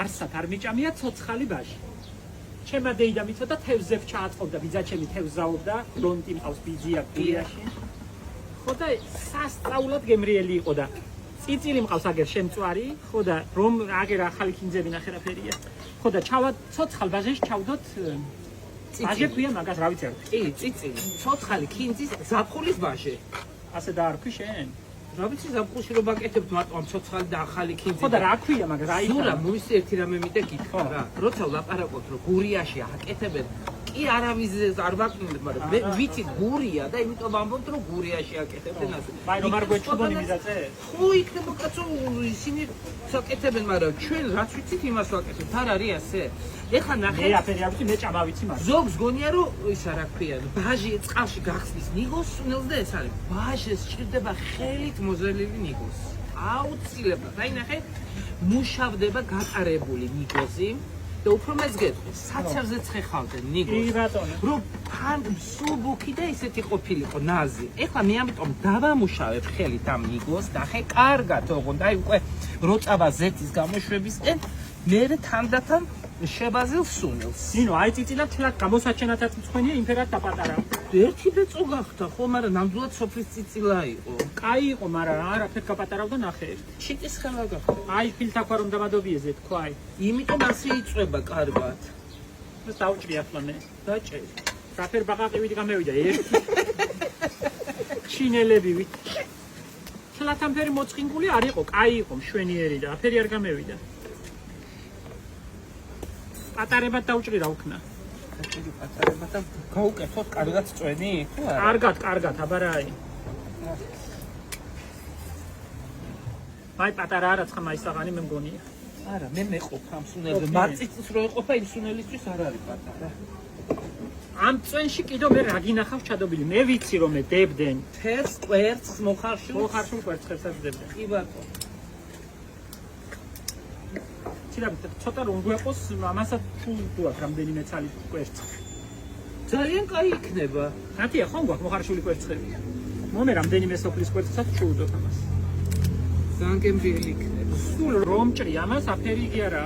არსად არ მიჭამია ცოცხალი ბაჟი. ჩემმა დეიდამ იცოდა თევზზე ჩააწყობდა, ბიძაჩემი თევზაობდა, ფრონტი მყავს ბიძია გიაში. ხო და სასწაულად გემრიელი იყო და წიწილი მყავს აგერ შემწვარი, ხო და რომ აგერ ახალი კინძები ნახერაფერია. ხო და ჩავა ცოცხალ ბაჟეში ჩავდოთ ბაჟე ქვია მაგას რა ვიცი არ. კი, წიწილი, ცოცხალი კინძის ზაფხულის ბაჟე. ასე დაარქვი შენ? რა ვიცი ზაფხულში რომ ვაკეთებთ მარტო ამ ცოცხალი და ახალი კინძი. ხო და რა ქვია მაგას? რა იქნება? ზურა მოისი ერთი რამე მითხა გითხრა რა. როცა ვლაპარაკობთ რომ გურიაში აკეთებენ კი არავის არ ვაკნინებ, მაგრამ მე ვიცი გურია და იმიტომ ვამბობთ რომ გურიაში აკეთებენ ასე. აი რომ არ გვეჩვენონი მიზაწე? ხო იქნება კაცო ისინი საკეთებენ, მაგრამ ჩვენ რაც ვიცით იმას ვაკეთებთ. არ არის ასე. ეხლა ნახე. მე აფერი არ ვიცი, მე ჭამა ვიცი მას. ზოგს გონია რომ ისა რა ქვია, ბაჟი წყალში გახსნის ნიგოს სუნელს და ეს არის. ბაჟეს სჭირდება ხელით მოზელილი ნიგოსი. აუცილებლად. აი ნახე, მუშავდება გატარებული ნიგოზი. და უფრო მეც გეტყვი, საცერზე ცხეხავდნენ ნიგოს. კი ბატონო. რომ თან სუბუქი და ისეთი ყოფილიყო ნაზი. ეხლა მე ამიტომ დავამუშავებ ხელით ამ ნიგოს და ხე კარგად ოღონდ აი უკვე როწავა ზეთის გამოშვებისკენ მე თანდათან შებაზილ სუნელს. ნინო, აი წიწილა თლად გამოსაჩენათაც მწვენია იმფერად დაპატარა. ერთი ბეწო გახდა ხო, მაგრამ ნამდვილად სოფლის წიწილა იყო. კაი იყო, მაგრამ არაფერ გაპატარავდა ნახე. შიტის ხელა გახდა. აი ფილთაქვა რომ დამადობიეზე თქვა აი. იმიტომ ასე იწვება კარგად. ეს დაუჭრი ახლა მე. დაჭერი. რაფერ ბაყაყივით გამევიდა ერთი. ჩინელებივით. თლად ამფერი მოწყინგული არ იყო, კაი იყო, მშვენიერი და აფერი არ გამევიდა. პატარებად დაუჭრი რა უქნა. პატარებად და გაუკეთოთ კარგად წვენი? კარგად, აბარაი. აი პატარა არაცხა მაისაღანი მე მგონია. არა, მე მეყოფ ამ სუნელზე. მარწიწის რო ეყოფა იმ სუნელისთვის არ არის პატარა. ამ წვენში კიდო მე რა გინახავს ჩადობილი. მე ვიცი რომ მე დებდენ. თერს კვერცხს მოხარშულს კვერცხებსაც დებდენ. კი ბატონო. ცოტა რომ გვეყოს ამასაც თუ აქვს რამდენიმე ცალი კვერცხი. ძალიან კაი იქნება. რატია ხომ გვაქვს მოხარშული კვერცხები? მომე რამდენიმე სოფლის კვერცხსაც ჩუუდოთ ამას. ძალიან გემრიელი იქნება. სულ რომ ჭრი ამას აფერი იგი არა.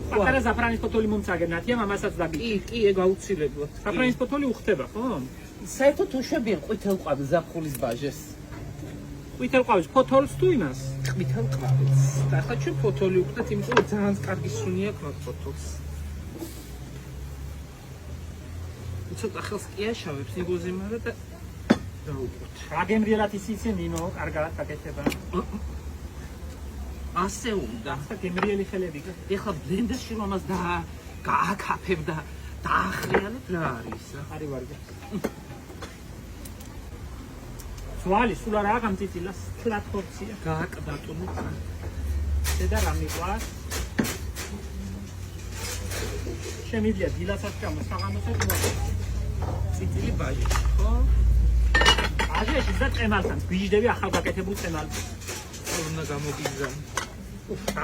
პატარა ზაფრანის ფოთოლი მომცაგენ ნათია ამასაც დაგიჭი. კი, ეგ აუცილებლად. ზაფრანის ფოთოლი უხდება ხო? საერთოდ უშვებიან ყვითელყვავი ზაფხულის ბაჟეს. ყვითელყვავის ფოთოლს თუ იმას? ყვითელყვავის. და ახლა ჩვენ ფოთოლი უხდათ, იმიტომ რომ ძალიან კარგი სუნი აქვს მაგ ფოთოლს. ცოტა ხელს კი აშავებს ნიგოზე, მაგრამ და დაუკვოთ. რა გემრიელად ისიცი ნინო, კარგად გაკეთება. ასე უნდა. ახლა გემრიელი ხელები. ეხლა ბლენდერში რომ ამას გააკაფებ და დაახრიალებ რა არის ისა? არის ვარგა. ძვალი სულ არა გამწიწილას თლად ხორცია. გააკდატონო. და რა მიყვარს? შემიძლია დილასაც ჩამოს, საღამოსაც მოხდეს. წიწილი ბაჟი, ხო? ბაჟეში და წემალთან გვიჟდები ახალ გაკეთებულ წემალს. უნდა გამოგიზამ.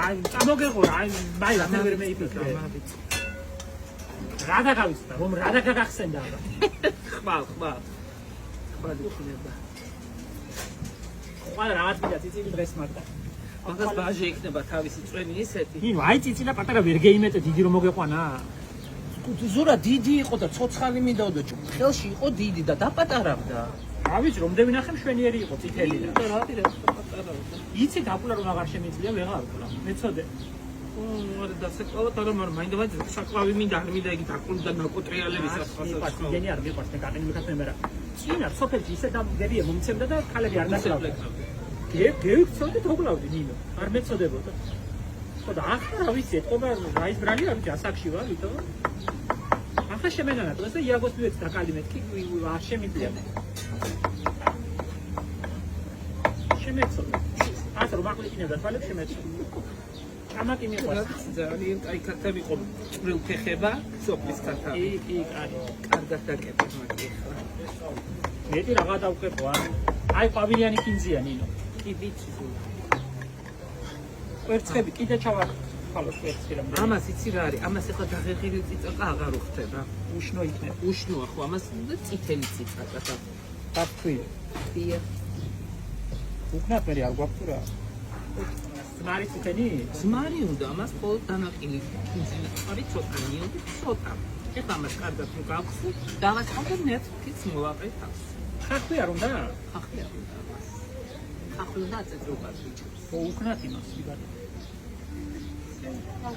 აი, წამოგეღორა, აი, მაილა მე ვერ მეიფიქრე. რა დაგავიწყდა, რომ რა დაგახსენდა აბა. ხვალ იქნება. ყველა რაღაც მიდა წიწილი დღეს მაგდა. მაგას ბაჟი იქნება თავისი წვენი ისეთი. ნინო, აი წიცილა პატარა ვერ გეიმეტე დიდი რომ მოგეყვანა. ზურა დიდი იყო და ცოცხალი მინდაოდა, ხელში იყო დიდი და დაპატარავდა. რა ვიცი, რომდე ვინახე მშვენიერი იყო წითელი და. და რა პატარავდა. იცი დაკულა რომ აღარ შემიძლია ვეღარ ვკლა. მეწოდე. არა დასაკლავად არა, მაგრამ მაინდა ვაძ საკლავი მინდა არ მინდა იგი დაკული და ნაკოტრიალების ასხასაც. გენი არ მიყვარს მე კატენი მეკაცე მე რა. წინა სოფელში ისე დამგერია მომცემდა და ქალები არ დასწავლა. გეიქცოდე თოკლავდი ნინო. არ მეწოდებოდა. ხო და ახლა რა ვიცი, ეთყობა რაის ბრალი არ ვიცი, ასაკში ვარ, ვითომ. ახლა შემენანა დღეს და იაგოს მივეც დაკალი მეთქი, არ შემიძლია მე. შემეცოდე. ასე რომ აყლიკინებდა თვალებს შემეცოდე. ჭამაკი მიყვარს. ძალიან კაი ქათები იყო, წვრილ ფეხება, სოფლის ქათები. კი, კარი. კარგად დაკეთებ მაგ ახლა. მეტი რაღა დავყებო, აი პავილიანი კინძია ნინო. კი ვიცი. კვერცხები კიდე ჩავახალოს კვერცხი რომ. ამას იცი რა არის? ამას ახლა დაღეღილი წიწაკა აღარ უხდება. უშნო იქნება. უშნოა ხო, ამას წითელი წიწაკა და დაფქვი. დიახ. უკნაფერი არ გვაქვს თუ რა? ძმარი თითენი? ზმარი უნდა, ამას მხოლოდ დანაყილი კუნძული ყარი ცოტა ნიოდი, ცოტა. ეხლა მას კარგად თუ გაქვს, დავაწყობ ნეტფლიქს მოვაყეთავს. ხახვი არ უნდა? ხახი არ უნდა ამას. ხახი უნდა აწეწრობას ბიჭებს. უკნათ იმას ვიბადე.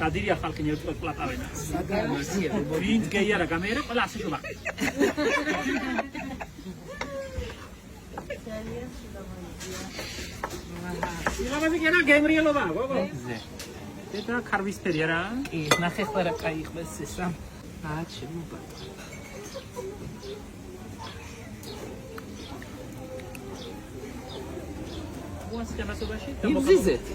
გადირია ხალხი ნერწყვეტ პლატავენა. საგამოსია ვინ გეი არა გამერე ყველა ასე შობა. ილაბაზი კერა გემრიელობა, გოგო. და ქარვისფერი არა? კი, ნახე ხლა რა კაი ხმეს ეს რა. ჩემო ბატონო. უას გამასობაში? იბზიზეთ.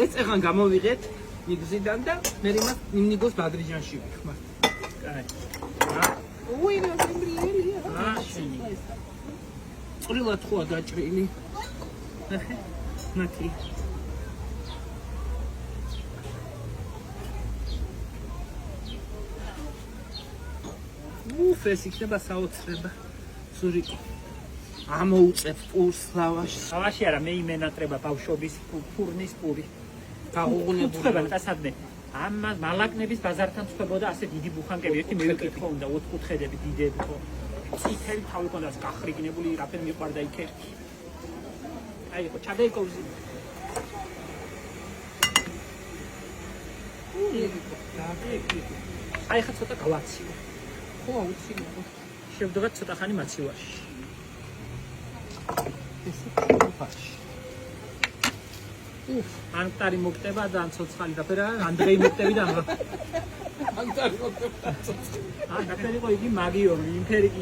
ეს წეღან გამოვიღეთ ნიგზიდან და მე იმას ნიგოს ბადრიჯანში ვიხმართ. კაი. უი, რა გემრიელია. შენი. წვრილად ხოა დაჭრილი. ნახე. ნაკი. ეს იქნება საოცრება. სურიკო. ამოუწევ პურს ლავაშს. ავაში არა მე იმენატრება ბავშვობის ფურნის პური. გაღუღუნებული. ხდება ნაცადნე. ამას მალაკნების ბაზართან ხდებოდა ასე დიდი ბუხანკები, ერთი მევიკითხო უნდა 4 კუთხედები დიდები ხო. წითელი თავი კონდას გახრიგნებული, რაფერ მიყვარდა იქ ერთი. აი ხო ჩადაიკოვზი. აი ხა ცოტა გავაციო. ხო, აუცილებლად. შევდგათ ცოტა ხანი მაცივარში. ესე ფაში. ანტარი მოგტება და ან ცოცხალი დაფერა, ანდრეი მოგტები და ამბა. ანტარი მოგტება. დაფერი იყო იგი მაგიონი,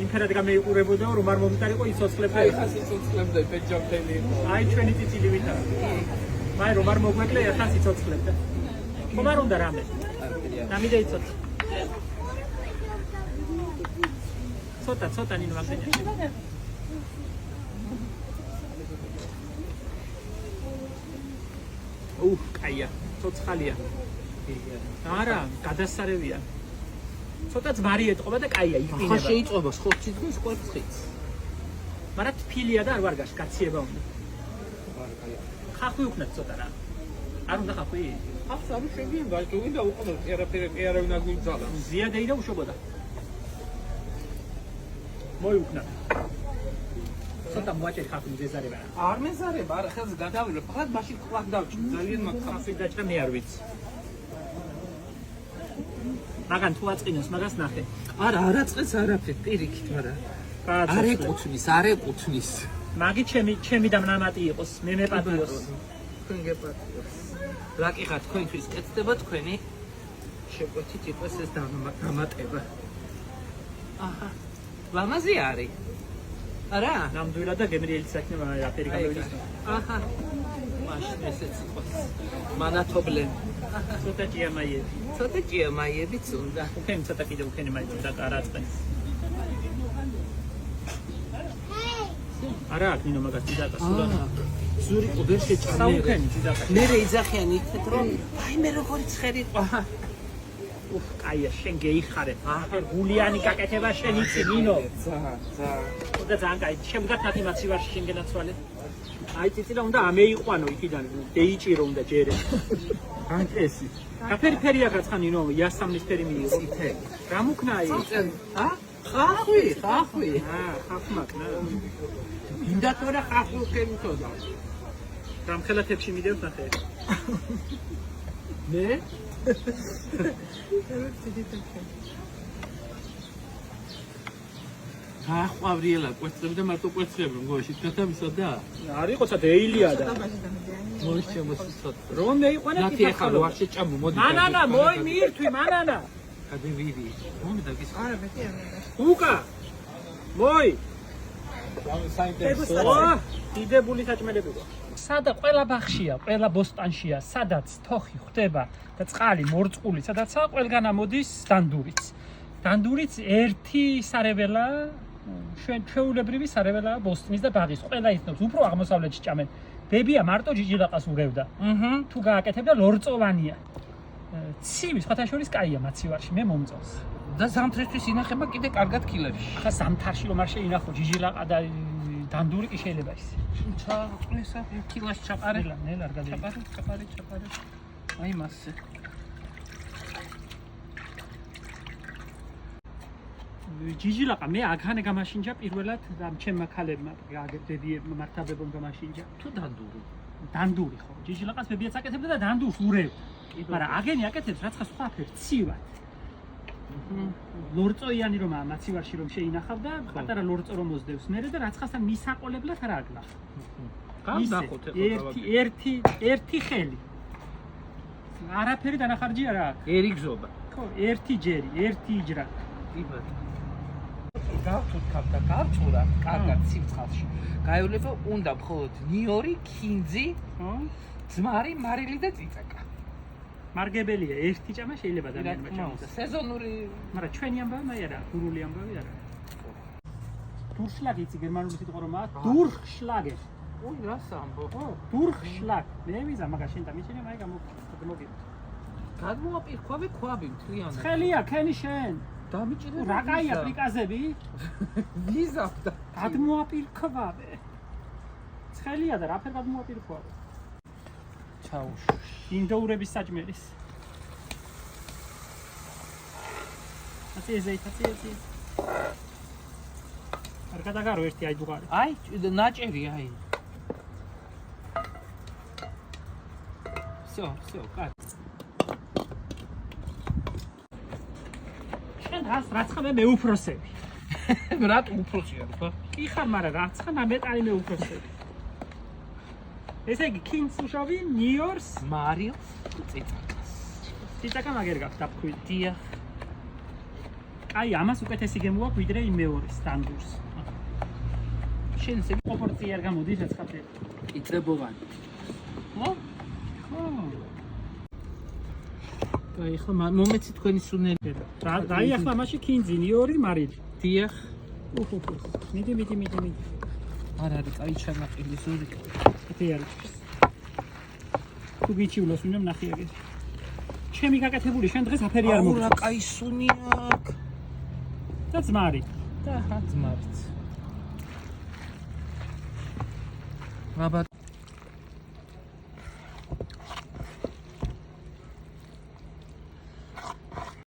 იმფერად გამეიყურებოდა, რომ არ მომტარიყო იცოცხლებდა. აი ხას იცოცხლებდა პეჯამთელი. აი ჩვენი წიწილი ვითა. მაი რომ არ მოგვეკლე, ხას იცოცხლებდა. ხომ არ უნდა რამე? ნამიდე იცოცხ. ცოტა ნინო მაგდენიაში. კაია, ცოცხალია. არა, გადასარევია. ცოტა ძმარი ეტყობა და კაია, იყინება. ხა შეიწובה ხორციც და სკვერცხიც. მაგრამ თფილია და არ ვარგаш, გაციება უნდა. ხახვი უკნათ ცოტა რა. არ უნდა ხახვი? ხავს არ შეგიან გაჭუი და უყო ტერაპერე არავინ არ გვიძალა. ზიადეი და უშობოდა. მოიუკნათ. ცოტა მოაჭერ ხახვი ზეზარება რა. არ მეზარება, არა ხელს გადავიდე, ფaqat მაშინ ყლად დავჭი. ძალიან მაგხავს. ხახვი დაჭრა მე არ ვიცი. მაგან თუ აწყინოს, მაგას ნახე. არა, არ აწყეს არაფერ, პირიქით, არა. არ ეკუთვნის. მაგი ჩემი და მნამატი იყოს, მე მეპატიოს. თქვენ გეპატიოს. რა კი ხარ თქვენთვის კეთდება თქვენი შეკვეთით იყოს ეს დამატება. აჰა. ლამაზი არის. არა? ნამდვილად და გემრიელი საქმე რაფერი გამოვიდეს. აჰა. მაშინ ესეც იყოს. მანათობლენ. ცოტა ჭიამაიები. ცოტა ჭიამაიებიც უნდა. უკენი ცოტა კიდე უკენი მაინც და კარაწყენს. არა, ნინო მაგას ძიდაკა სულად. ზური ყუდერ შეჭამე. საუკენი ძიდაკა. მე რეიძახიან იქეთ რომ აი მე როგორი ცხერი ყვა. კაია, შენ გეიხარე. ახლა გულიანი გაკეთება შენ იცი ნინო. ზა. და ძალიან კაი. შემდგათ ნათი მაცივარში შენ გენაცვალე. აი წიწილა უნდა ამეიყვანო იქიდან. დეიჭირო უნდა ჯერე. ანკესი. გაფერიფერია გაცხა ნინო, იასამნის ფერი მიიღო. წითელი. რა მუქნაი? ა? ხახვი. ხახმაკნა. მინდა თორე ხახვი უკენთოდა. რამხელათებში მიდევს ნახე. მე? ხახვავრიელა კვეცხები და მარტო კვეცხები მგოში თათამისა და არ იყო ცოტა ეილია და მოიშე მოსიცოთ. რომ მეიყვანა ნათი ახლა რო არ შეჭამო მოდი. მანანა მოი მირთვი მანანა. გადევიდი. მომი დაგის. არა მეტი არ უნდა. უკა. მოი. საინტერესო. დიდებული საჭმელები ყო. სადა ყველა ბახშია, ყველა ბოსტანშია, სადაც თოხი ხდება და წყალი მორწყული, სადაცაა ყველგან ამოდის დანდურიც. დანდურიც ერთი სარეველა, ჩვეულებრივი სარეველაა ბოსტნის და ბაღის. ყველა იცნობს, უფრო აღმოსავლეთში ჭამენ. ბებია მარტო ჯიჯილაყას უღებდა. თუ გააკეთებდა ლორწოვანია. ცივი სხვათა შორის კაია მაცივარში, მე მომწონს. და ზამთრისთვის ინახება კიდე კარგად კილებში. ხა ზამთარში რომ არ შეინახო ჯიჯილაყა და დანდური კი შეიძლება ის. ჩაყრესა 1 კილოში ჩაყარე. ნელა არ გადაი. ჩაყარე. აი მასე. ჯიჯილაყა მე აგანე გამაშინჯა პირველად ამ ჩემმა ქალებმა დედიებმა მართაბებომ გამაშინჯა. თუ დანდური. დანდური ხო. ჯიჯილაყას ბებიაც აკეთებდა და დანდურს ურევ. მაგრამ აგენი აკეთებს რაცხა სხვა ფერ ცივად. ლორწოიანი რომ მაცივარში რომ შეინახავდა, პატარა ლორწო რომ მოსდევს მერე და რაცხასთან მისაყოლებლად რა აგლახ. გამდახოთ ერთი ხელი. არაფერი დანახარჯი არა აქვს. ერიგზობა. ხო, ერთი ჯერი, ერთი იჯრა. იბად. გავთუქავ და გავწურა კარგად სიცხალში. გაივლება უნდა მხოლოდ ნიორი, ქინძი, ხო? ძმარი, მარილი და წიწაკა. მარგებელია, ერთი ჭამა შეიძლება ადამიანმა ჩამოცა. სეზონური, მაგრამ ჩვენი ამბავი მე არა, გურული ამბავი არა. დურშლაგი იცი გერმანული სიტყვა რომ აქვს? დურშლაგერ. ой, რას ამბო? ხო, დურშლაგ. მე ვიზა მაგას შენ და მიჩენე, მაი გამოგიდგა. გადმოაპირქვავე ქვაბი მთლიანად. ცხელია, ქენი შენ. დამიჭირე. რა კაია პრიკაზები? ვიზავდა. გადმოაპირქვავე. ცხელია და რაფერ გადმოაპირქვავე? ჩაუშვი. ინდოურების საჭმელის. აწიე. არ გადაგარო ერთი აი ბუღარი. აი, ნაჭერი აი. всё, კაც. შენ რაცხა მე მეუფროსები. რატო უფროსია ხო? კი ხარ, მაგრამ რაცხა ნამეტარი მეუფროსები. ესე იგი, ქინძს უშავი, ნიორს, მარილს, წიწაკას. ციტაკა მაგერ გაქვს დაფქვილი. დიახ. აი, ამას უკეთესი გემოაქვს ვიდრე იმ მეორეს დანდურს. შენ ესე პროპორცია არ გამოდის რაცხაფერი. იწებოვანი. ხო? ხო. აი ხო მომეცი თქვენი სუნელი. აი ახლა მაშინ ქინძი, ნიორი, მარილი. დიახ. მიდი. არ არის კაი ჩანაყილი ზური. ეთი არის. თუ გიჩივლოს უნდა ნახე აგერ. ჩემი გაკეთებული შენ დღეს აფერი არ აუ რა მოგწონს. კაი სუნი აქვს. და ძმარი. და ძმარიც. აბა